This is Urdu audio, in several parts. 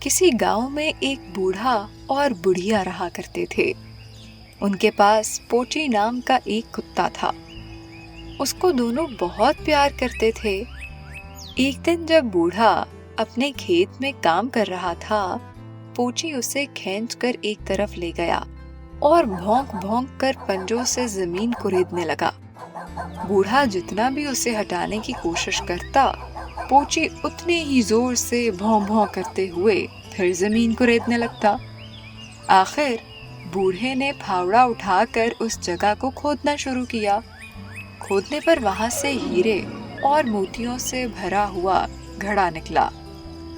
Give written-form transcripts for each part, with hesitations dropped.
کسی گاؤں میں ایک بوڑھا اور بڑھیا رہا کرتے تھے۔ ان کے پاس پوچی نام کا ایک کتا تھا۔ اس کو دونوں بہت پیار کرتے تھے۔ ایک دن جب بوڑھا اپنے کھیت میں کام کر رہا تھا، پوچی اسے کھینچ کر ایک طرف لے گیا اور بھونک بھونک کر پنجوں سے زمین کریدنے لگا۔ بوڑھا جتنا بھی اسے ہٹانے کی کوشش کرتا، پوچی اتنے ہی زور سے بھوں بھوں کرتے ہوئے پھر زمین کریدنے لگتا۔ آخر بوڑھے نے پھاوڑا اٹھا کر اس جگہ کو کھودنا شروع کیا۔ کھودنے پر وہاں سے ہیرے اور موتیوں سے بھرا ہوا گھڑا نکلا،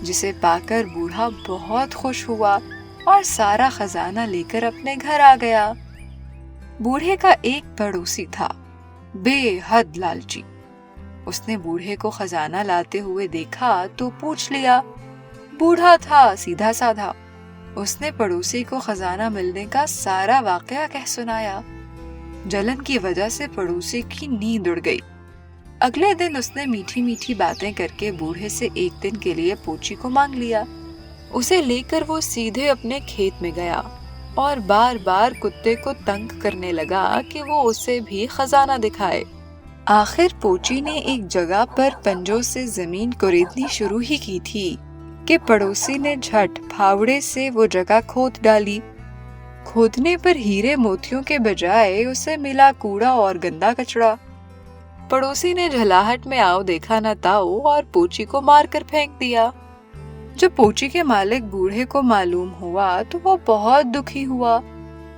جسے پا کر بوڑھا بہت خوش ہوا اور سارا خزانہ لے کر اپنے گھر آ گیا۔ بوڑھے کا ایک پڑوسی تھا، بے حد لالچی۔ اس نے بوڑھے کو خزانہ لاتے ہوئے دیکھا تو پوچھ لیا۔ بوڑھا تھا سیدھا سادھا۔ اس نے پڑوسی کو خزانہ ملنے کا سارا واقعہ کہہ سنایا۔ جلن کی وجہ سے پڑوسی کی نیند اڑ گئی۔ اگلے دن اس نے میٹھی میٹھی باتیں کر کے بوڑھے سے ایک دن کے لیے پوچی کو مانگ لیا۔ اسے لے کر وہ سیدھے اپنے کھیت میں گیا اور بار بار کتے کو تنگ کرنے لگا کہ وہ اسے بھی خزانہ دکھائے۔ آخر پوچی نے ایک جگہ پر پنجوں سے زمین کریدنی شروع ہی کی تھی کہ پڑوسی نے جھٹ پھاوڑے سے وہ جگہ کھود ڈالی۔ کھودنے پر ہیرے موتیوں کے بجائے اسے ملا کوڑا اور گندا کچڑا۔ پڑوسی نے جھلاہٹ میں آؤ دیکھا نہ تاؤ اور پوچی کو مار کر پھینک دیا۔ جب پوچی کے مالک بوڑھے کو معلوم ہوا تو وہ بہت دکھی ہوا۔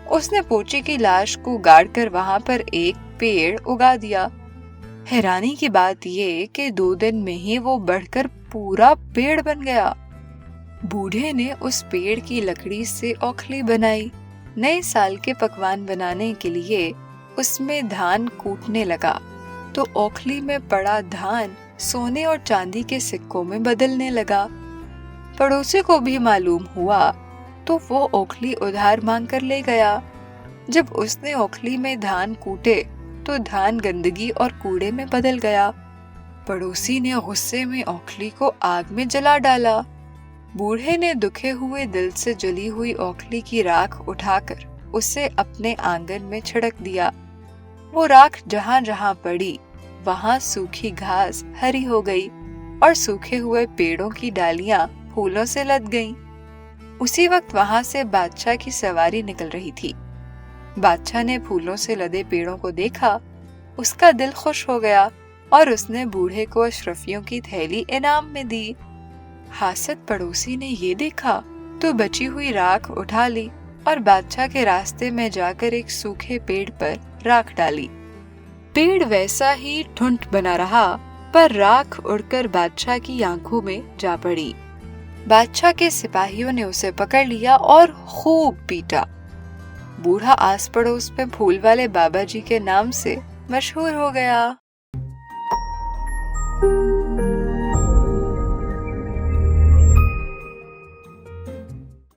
اس نے پوچی کی لاش کو گاڑ کر وہاں پر ایک پیڑ اگا دیا۔ حیرانی کی بات یہ کہ 2 دن میں ہی وہ بڑھ کر پورا پیڑ بن گیا۔ بوڑھے نے اس پیڑ کی لکڑی سے اوکھلی بنائی۔ نئے سال کے پکوان بنانے کے لیے اس میں دھان کوٹنے لگا تو اوکھلی میں پڑا دھان سونے اور چاندی کے سکوں میں بدلنے لگا۔ پڑوسی کو بھی معلوم ہوا تو وہ اوکھلی ادھار مانگ کر لے گیا۔ جب اس نے اوکھلی میں دھان کوٹے تو دھان گندگی اور کوڑے میں بدل گیا۔ پڑوسی نے غصے میں اوکھلی کو آگ میں جلا ڈالا۔ بوڑھے نے دکھے ہوئے دل سے جلی ہوئی اوکھلی کی راکھ اٹھا کر اسے اپنے آنگن میں چھڑک دیا۔ وہ راکھ جہاں جہاں پڑی وہاں سوکھی گھاس ہری ہو گئی اور سوکھے ہوئے پیڑوں کی ڈالیاں پھولوں سے لد گئیں۔ اسی وقت وہاں سے بادشاہ کی سواری نکل رہی تھی۔ بادشاہ نے پھولوں سے لدے پیڑوں کو دیکھا، اس کا دل خوش ہو گیا اور اس نے بوڑھے کو اشرفیوں کی تھیلی انعام میں دی۔ حاسد پڑوسی نے یہ دیکھا تو بچی ہوئی راکھ اٹھا لی اور بادشاہ کے راستے میں جا کر ایک سوکھے پیڑ پر راکھ ڈالی۔ پیڑ ویسا ہی ٹھنٹ بنا رہا، پر راکھ اڑ کر بادشاہ کی آنکھوں میں جا پڑی۔ بادشاہ کے سپاہیوں نے اسے پکڑ لیا اور خوب پیٹا۔ بوڑھا آس پڑوس میں پھول والے بابا جی کے نام سے مشہور ہو گیا۔